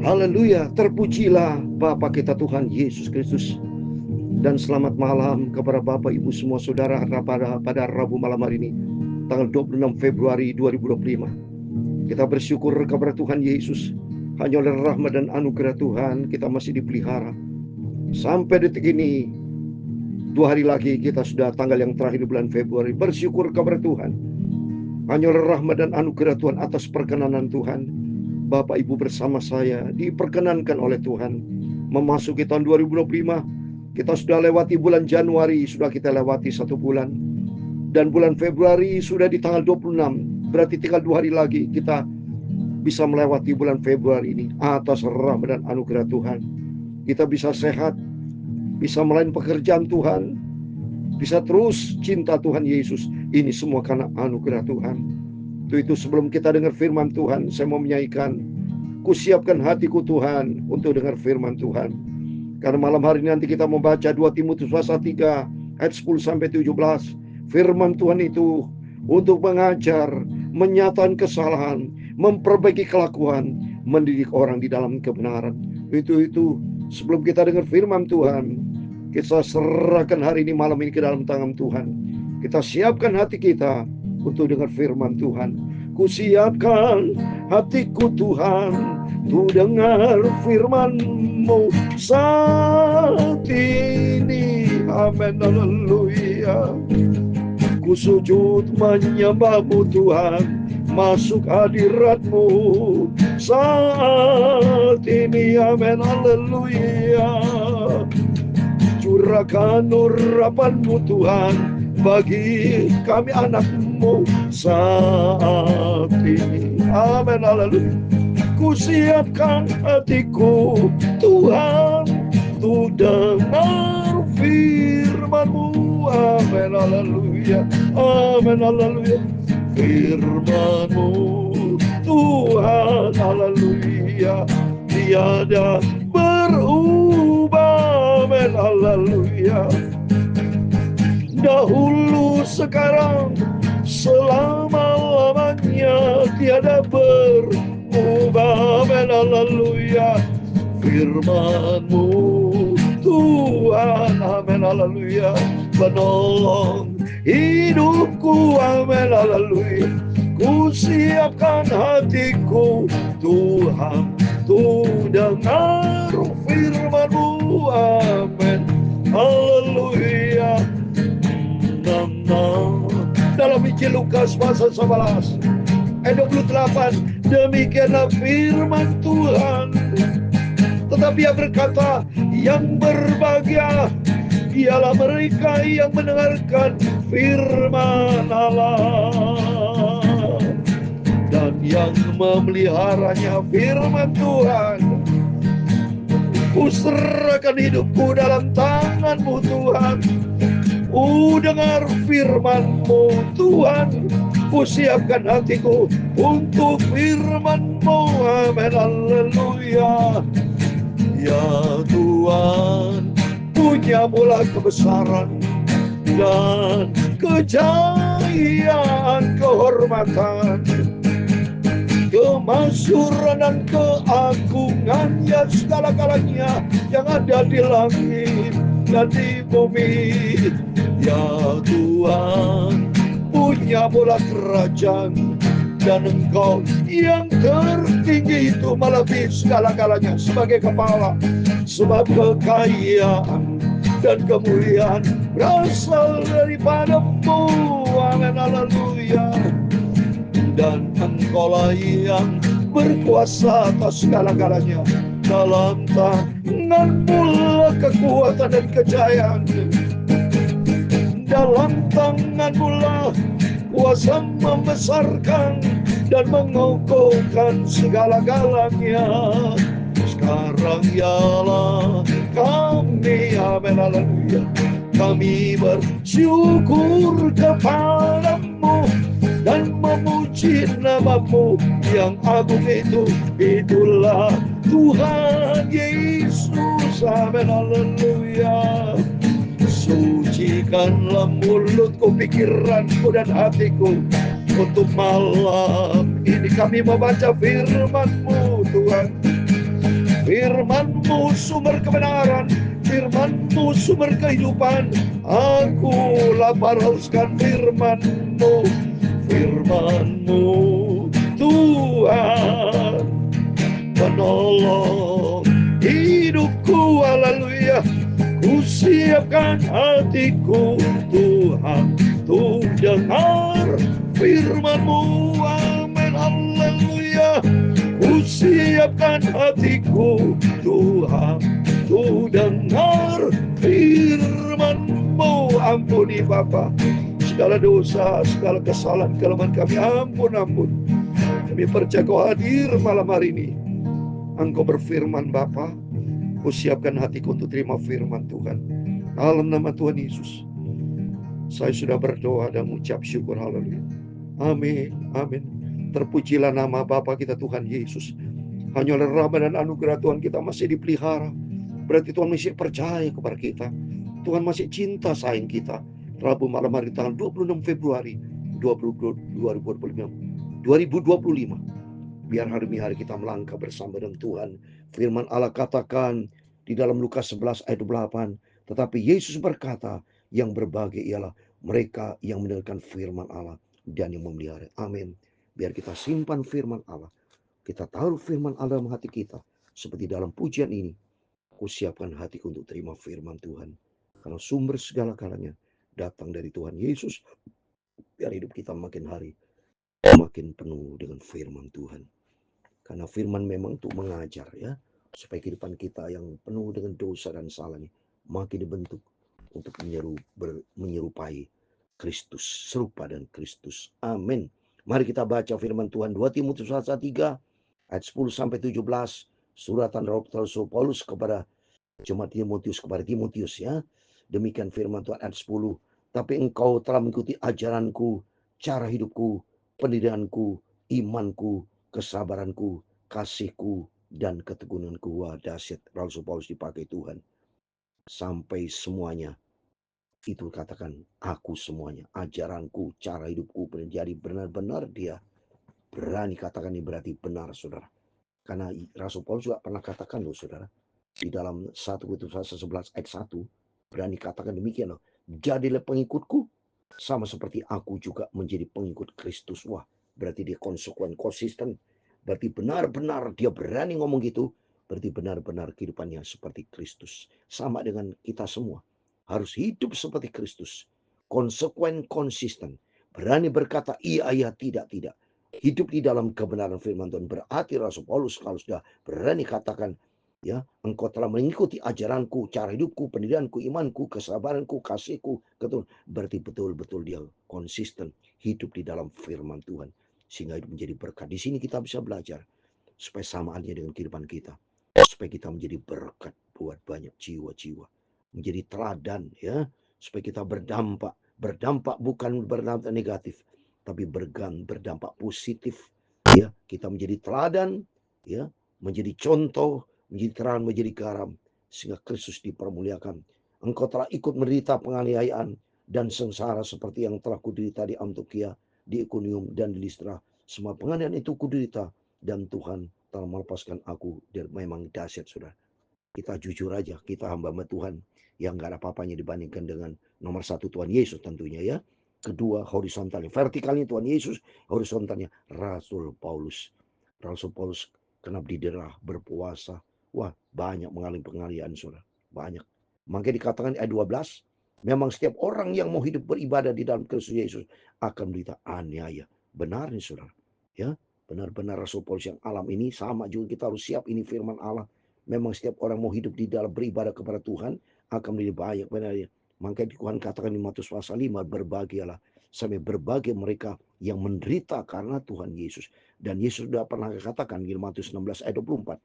Haleluya, terpujilah Bapa kita Tuhan Yesus Kristus. Dan selamat malam kepada Bapak Ibu semua saudara pada Rabu malam hari ini, tanggal 26 Februari 2025. Kita bersyukur kepada Tuhan Yesus. Hanya oleh rahmat dan anugerah Tuhan kita masih dipelihara. Sampai detik ini, 2 hari lagi kita sudah tanggal yang terakhir di bulan Februari. Bersyukur kepada Tuhan. Hanya oleh rahmat dan anugerah Tuhan atas perkenanan Tuhan. Bapak Ibu bersama saya diperkenankan oleh Tuhan memasuki tahun 2025. Kita sudah lewati bulan Januari, sudah kita lewati 1 bulan. Dan bulan Februari sudah di tanggal 26. Berarti tinggal 2 hari lagi kita bisa melewati bulan Februari ini atas rahmat dan anugerah Tuhan. Kita bisa sehat, bisa melayani pekerjaan Tuhan, bisa terus cinta Tuhan Yesus. Ini semua karena anugerah Tuhan. Itu sebelum kita dengar firman Tuhan, saya mau menyanyikan "Kusiapkan hatiku Tuhan" untuk dengar firman Tuhan. Karena malam hari ini nanti kita membaca 2 Timotius pasal 3 ayat 10 sampai 17. Firman Tuhan itu untuk mengajar, menyatakan kesalahan, memperbaiki kelakuan, mendidik orang di dalam kebenaran. Itu sebelum kita dengar firman Tuhan, kita serahkan hari ini, malam ini ke dalam tangan Tuhan. Kita siapkan hati kita untuk dengar firman Tuhan. Kusiapkan hatiku Tuhan untuk dengar firman-Mu saat ini. Amin, haleluya. Ku sujud menyembah-Mu Tuhan, masuk hadirat-Mu saat ini. Amin, haleluya. Curahkan urapan-Mu Tuhan bagi kami anak-Mu saat ini. Amin, haleluya. Ku siapkan hatiku Tuhan untuk dengar firman-Mu. Amin, haleluya. Amin, haleluya. Firman-Mu Tuhan, haleluya, tiada berubah. Amin, haleluya. Dahulu, sekarang, selama-lamanya tiada berubah. Amin, haleluya. Firman-Mu Tuhan, amin, haleluya, menolong hidupku. Amin, haleluya. Ku siapkan hatiku Tuhan untuk dengar firman-Mu. Amin, haleluya. Dalam Injil Lukas pasal 11 ayat 28, demikianlah firman Tuhan. Tetapi ia berkata, yang berbahagia ialah mereka yang mendengarkan firman Allah dan yang memeliharanya. Firman Tuhan. Ku serahkan hidupku dalam tangan-Mu Tuhan. Dengar firman-Mu Tuhan. Ku siapkan hatiku untuk firman-Mu. Amin, haleluya. Ya Tuhan, punya-Mulah kebesaran dan kejayaan, kehormatan, kemasyhuran dan keagungan, ya segala-galanya yang ada di langit dan di bumi. Ya Tuhan, punya-Mulah kerajaan, dan Engkau yang tertinggi itu melebihi segala-galanya sebagai kepala. Sebab kekayaan dan kemuliaan berasal daripada-Mu. Amin, haleluya. Dan Engkau-lah yang berkuasa atas segala-galanya. Dalam tangan-Mu lah kekuatan dan kejayaan. Dalam tangan-Mu lah kuasa membesarkan dan mengokohkan segala-galanya. Sekarang ialah kami, amin, haleluya, kami bersyukur kepada-Mu dan memuji nama-Mu yang agung itu. Itulah Tuhan Yesus, amin, haleluya. Sucikanlah mulutku, pikiranku dan hatiku untuk malam ini kami membaca firman-Mu Tuhan. Firman-Mu sumber kebenaran, Firman-Mu sumber kehidupan. Aku lapar hauskan Firman-Mu, Firman-Mu Tuhan, penolong hidupku. Haleluya. Ku siapkan hatiku Tuhan, untuk dengar Firman-Mu. Amin, haleluya. Ku siapkan hatiku Tuhan, untuk dengar Firman-Mu. Ampuni Bapa segala dosa, segala kesalahan, kelemahan kami. Ampun. Kami percaya Kau hadir malam hari ini. Engkau berfirman Bapa, ku siapkan hatiku untuk terima firman Tuhan. Dalam nama Tuhan Yesus, saya sudah berdoa dan mengucap syukur. Haleluya. Amin. Terpujilah nama Bapa kita Tuhan Yesus. Hanya oleh rahmat dan anugerah Tuhan kita masih dipelihara. Berarti Tuhan masih percaya kepada kita. Tuhan masih cinta sayang kita. Rabu malam hari tanggal 26 Februari 2025. Biar hari kita melangkah bersama dengan Tuhan. Firman Allah katakan di dalam Lukas 11 ayat 28. Tetapi Yesus berkata, yang berbahagia ialah mereka yang mendengarkan firman Allah dan yang memelihara. Amin. Biar kita simpan firman Allah. Kita taruh firman Allah dalam hati kita. Seperti dalam pujian ini. Aku siapkan hatiku untuk terima firman Tuhan. Karena sumber segala-galanya datang dari Tuhan Yesus. Biar hidup kita makin hari makin penuh dengan firman Tuhan. Karena firman memang untuk mengajar ya. Supaya kehidupan kita yang penuh dengan dosa dan salah ini makin dibentuk untuk menyerupai Kristus. Serupa dan Kristus. Amin. Mari kita baca firman Tuhan 2 Timotius 1:3 ayat 10-17. Suratan Rasul Paulus kepada jemaat Timotius, kepada Timotius ya. Demikian firman Tuhan ayat 10. Tapi engkau telah mengikuti ajaranku, cara hidupku, pendidikanku, imanku, kesabaranku, kasihku, dan ketegunanku. Wah, dahsyat Rasul Paulus dipakai Tuhan. Sampai semuanya itu katakan aku semuanya. Ajaranku, cara hidupku. Jadi benar-benar dia berani katakan ini berarti benar saudara. Karena Rasul Paulus juga pernah katakan loh saudara. Di dalam 1 Korintus 11 ayat 1. Berani katakan demikian loh. Jadilah pengikutku. Sama seperti aku juga menjadi pengikut Kristus. Wah, berarti dia konsisten. Berarti benar-benar dia berani ngomong gitu. Berarti benar-benar kehidupannya seperti Kristus. Sama dengan kita semua. Harus hidup seperti Kristus. Konsisten. Berani berkata iya, tidak. Hidup di dalam kebenaran firman Tuhan. Berarti Rasul Paulus kalau sudah berani katakan, ya, engkau telah mengikuti ajaranku, cara hidupku, pendidikanku, imanku, kesabaranku, kasihku, berarti betul-betul dia konsisten hidup di dalam firman Tuhan. Sehingga hidup menjadi berkat. Di sini kita bisa belajar supaya samaannya dengan kehidupan kita. Supaya kita menjadi berkat buat banyak jiwa-jiwa. Menjadi teladan ya. Supaya kita berdampak. Berdampak bukan berdampak negatif. Tapi berdampak positif. Ya, kita menjadi teladan. Ya, menjadi contoh. Menjadi terang, menjadi garam. Sehingga Kristus dipermuliakan. Engkau telah ikut menderita penganiayaan dan sengsara seperti yang telah kuderita di Antiokhia, di Ikonium dan di Listra. Semua penganiayaan itu kuderita dan Tuhan telah melepaskan aku. Dan memang dahsyat saudara. Kita jujur aja, kita hamba Tuhan yang gak ada apa-apanya dibandingkan dengan nomor satu Tuhan Yesus tentunya ya. Kedua horizontalnya, vertikalnya Tuhan Yesus, horizontalnya Rasul Paulus. Rasul Paulus kena didera, berpuasa. Wah, banyak mengalami penganiayaan saudara. Banyak. Makanya dikatakan ayat 12, memang setiap orang yang mau hidup beribadah di dalam Kristus Yesus akan menderita aniaya. Benar nih saudara. Ya, benar-benar Rasul Paulus yang alam ini sama juga kita harus siap, ini firman Allah. Memang setiap orang mau hidup di dalam beribadah kepada Tuhan akan menjadi banyak benarnya. Makanya Tuhan katakan di Matius pasal 5, berbahagialah sampai berbahagia mereka yang menderita karena Tuhan Yesus. Dan Yesus sudah pernah katakan di Matius 16 ayat 24.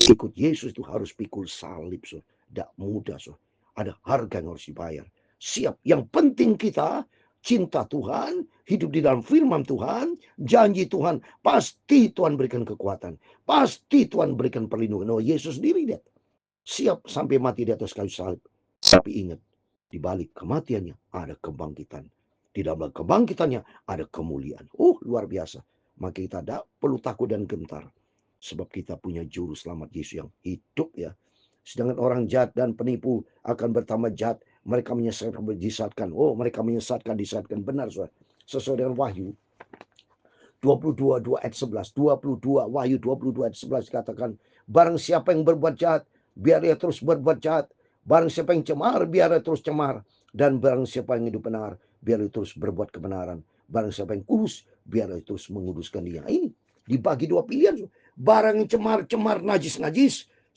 Ikut Yesus itu harus pikul salib. So. Tidak mudah. So. Ada harga yang harus dibayar. Siap. Yang penting kita cinta Tuhan, hidup di dalam firman Tuhan, janji Tuhan, pasti Tuhan berikan kekuatan. Pasti Tuhan berikan perlindungan. Oh, Yesus sendiri lihat. Siap sampai mati di atas kayu salib. Tapi ingat, di balik kematiannya ada kebangkitan. Di dalam kebangkitannya ada kemuliaan. Luar biasa. Maka kita tidak perlu takut dan gentar. Sebab kita punya juru selamat Yesus yang hidup ya. Sedangkan orang jahat dan penipu akan bertambah jahat. Mereka disesatkan. Oh, mereka disesatkan. Benar, saudara. Sesuai dengan Wahyu 22 ayat 11. 22 Wahyu 22 ayat 11 dikatakan, barang siapa yang berbuat jahat, biar dia terus berbuat jahat. Barang siapa yang cemar, biar dia terus cemar. Dan barang siapa yang hidup benar, biar dia terus berbuat kebenaran. Barang siapa yang kudus, biar dia terus menguduskan dia. Ini dibagi dua pilihan. Barang yang cemar, najis.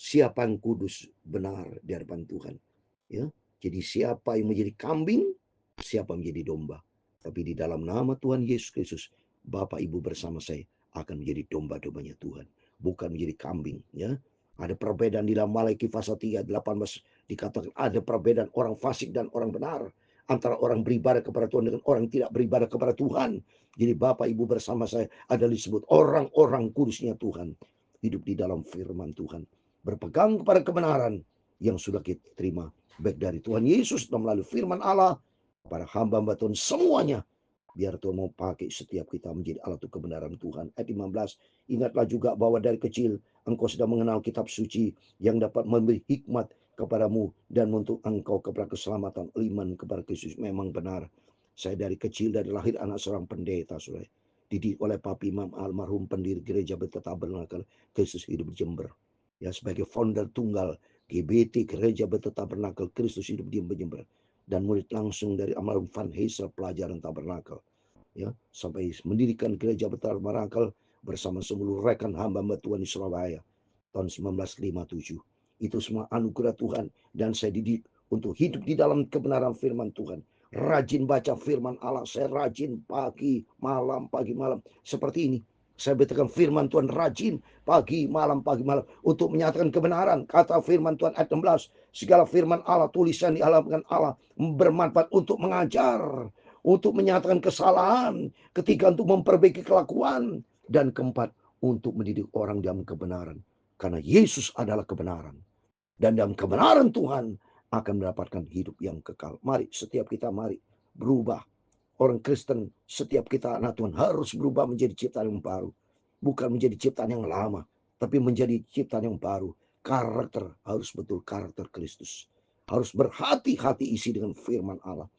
Siapa yang kudus, benar di hadapan Tuhan. Ya, jadi siapa yang menjadi kambing, siapa yang menjadi domba. Tapi di dalam nama Tuhan Yesus Kristus, Bapak Ibu bersama saya akan menjadi domba-dombanya Tuhan, bukan menjadi kambing. Ya, ada perbedaan di dalam Malaki pasal 3 18 dikatakan ada perbedaan orang fasik dan orang benar, antara orang beribadah kepada Tuhan dengan orang yang tidak beribadah kepada Tuhan. Jadi Bapak Ibu bersama saya adalah disebut orang-orang kudusnya Tuhan, hidup di dalam firman Tuhan, berpegang kepada kebenaran yang sudah kita terima baik dari Tuhan Yesus dan melalui firman Allah para hamba-hamba Tuhan semuanya. Biar Tuhan mau pakai setiap kita menjadi alat untuk kebenaran Tuhan. Ayat 15, ingatlah juga bahwa dari kecil engkau sudah mengenal kitab suci yang dapat memberi hikmat kepadamu dan untuk engkau kepada keselamatan iman kepada Kristus. Memang benar, saya dari kecil, dari lahir anak seorang pendeta, saudara, dididik oleh Papi Imam almarhum pendiri gereja Bethel Tabernakel Kristus Hidup Jember. Ya, sebagai founder tunggal GBT Gereja Bethel Tabernakel Kristus Hidup di Jember, dan murid langsung dari almarhum Van Heesel pelajaran Tabernakel. Ya, sampai mendirikan gereja Bethel Tabernakel bersama seluruh rekan hamba-hamba Tuhan di Surabaya tahun 1957. Itu semua anugerah Tuhan, dan saya dididik untuk hidup di dalam kebenaran firman Tuhan. Rajin baca firman Allah, saya rajin pagi malam seperti ini. Saya bacakan firman Tuhan rajin pagi malam untuk menyatakan kebenaran. Kata firman Tuhan ayat 16, segala firman Allah, tulisan dialamatkan Allah, bermanfaat untuk mengajar, untuk menyatakan kesalahan, ketiga untuk memperbaiki kelakuan, dan keempat untuk mendidik orang dalam kebenaran. Karena Yesus adalah kebenaran, dan dalam kebenaran Tuhan akan mendapatkan hidup yang kekal. Mari setiap kita berubah. Orang Kristen, setiap kita anak Tuhan harus berubah menjadi ciptaan yang baru. Bukan menjadi ciptaan yang lama, tapi menjadi ciptaan yang baru. Karakter harus betul karakter Kristus. Harus berhati-hati isi dengan firman Allah,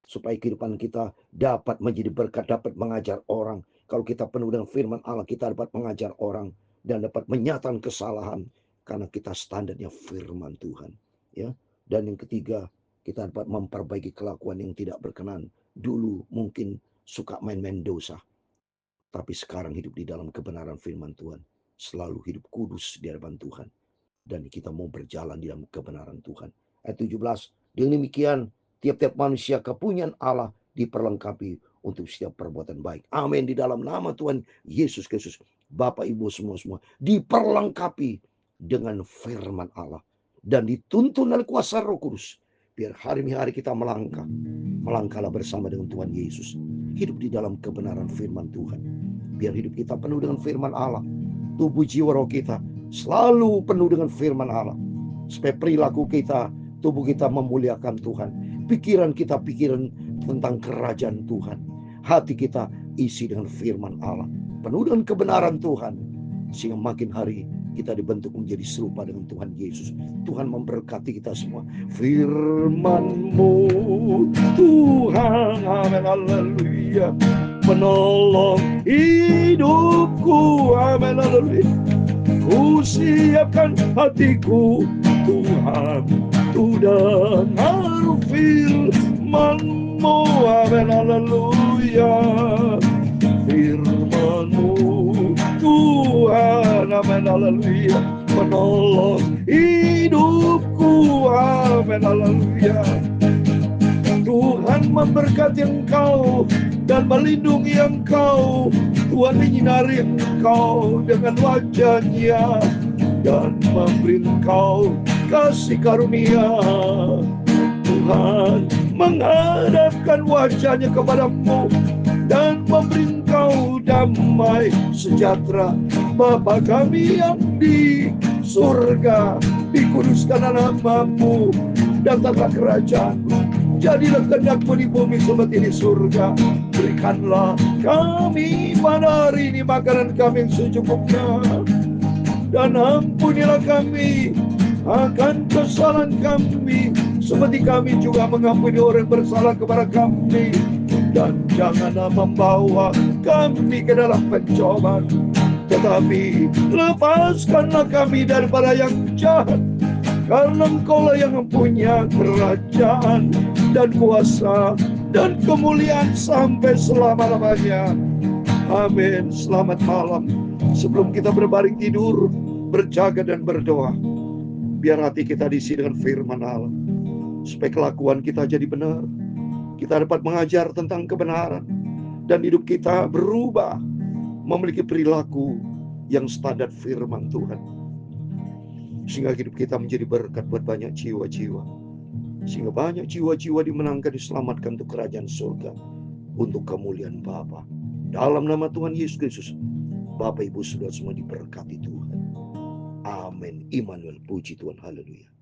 supaya kehidupan kita dapat menjadi berkat, dapat mengajar orang. Kalau kita penuh dengan firman Allah, kita dapat mengajar orang dan dapat menyatakan kesalahan karena kita standarnya firman Tuhan. Ya. Dan yang ketiga, kita dapat memperbaiki kelakuan yang tidak berkenan. Dulu mungkin suka main-main dosa, tapi sekarang hidup di dalam kebenaran firman Tuhan. Selalu hidup kudus di hadapan Tuhan. Dan kita mau berjalan di dalam kebenaran Tuhan. Ayat 17, dengan demikian tiap-tiap manusia kepunyaan Allah diperlengkapi untuk setiap perbuatan baik. Amin. Di dalam nama Tuhan Yesus Kristus, Bapak Ibu semua diperlengkapi dengan firman Allah dan dituntun oleh kuasa Roh Kudus. Biar hari-hari kita melangkahlah bersama dengan Tuhan Yesus, hidup di dalam kebenaran firman Tuhan. Biar hidup kita penuh dengan firman Allah, tubuh jiwa roh kita selalu penuh dengan firman Allah, supaya perilaku kita, tubuh kita memuliakan Tuhan, pikiran kita pikiran tentang kerajaan Tuhan, hati kita isi dengan firman Allah, penuh dengan kebenaran Tuhan, sehingga makin hari kita dibentuk menjadi serupa dengan Tuhan Yesus. Tuhan memberkati kita semua. Firman-Mu Tuhan, amin, haleluya, menolong hidupku, amin, haleluya. Ku siapkan hatiku Tuhan, tu dengar firman-Mu, amin, haleluya. Firman-Mu Tuhan, amin, haleluya, menolong hidupku, amin, haleluya. Tuhan memberkati engkau dan melindungi engkau. Tuhan menyinari engkau dengan wajah-Nya dan memberi engkau kasih karunia. Tuhan menghadapkan wajah-Nya kepadamu dan memberi engkau damai sejahtera. Bapa kami yang di surga, dikuduskanlah nama-Mu, datanglah kerajaan-Mu, jadilah kehendak-Mu di bumi seperti di surga. Berikanlah kami pada hari ini makanan kami yang secukupnya, dan ampunilah kami akan kesalahan kami, seperti kami juga mengampuni orang yang bersalah kepada kami. Dan janganlah membawa kami ke dalam pencobaan, tetapi lepaskanlah kami daripada yang jahat. Karena Engkaulah yang mempunyai kerajaan dan kuasa dan kemuliaan sampai selama-lamanya. Amin. Selamat malam. Sebelum kita berbaring tidur, berjaga dan berdoa, biar hati kita diisi dengan firman Allah, supaya kelakuan kita jadi benar. Kita dapat mengajar tentang kebenaran, dan hidup kita berubah, memiliki perilaku yang standar firman Tuhan. Sehingga hidup kita menjadi berkat buat banyak jiwa-jiwa. Sehingga banyak jiwa-jiwa dimenangkan, diselamatkan untuk kerajaan surga, untuk kemuliaan Bapa. Dalam nama Tuhan Yesus Kristus, Bapak Ibu Saudara semua diberkati Tuhan. Amin. Immanuel, puji Tuhan, haleluya.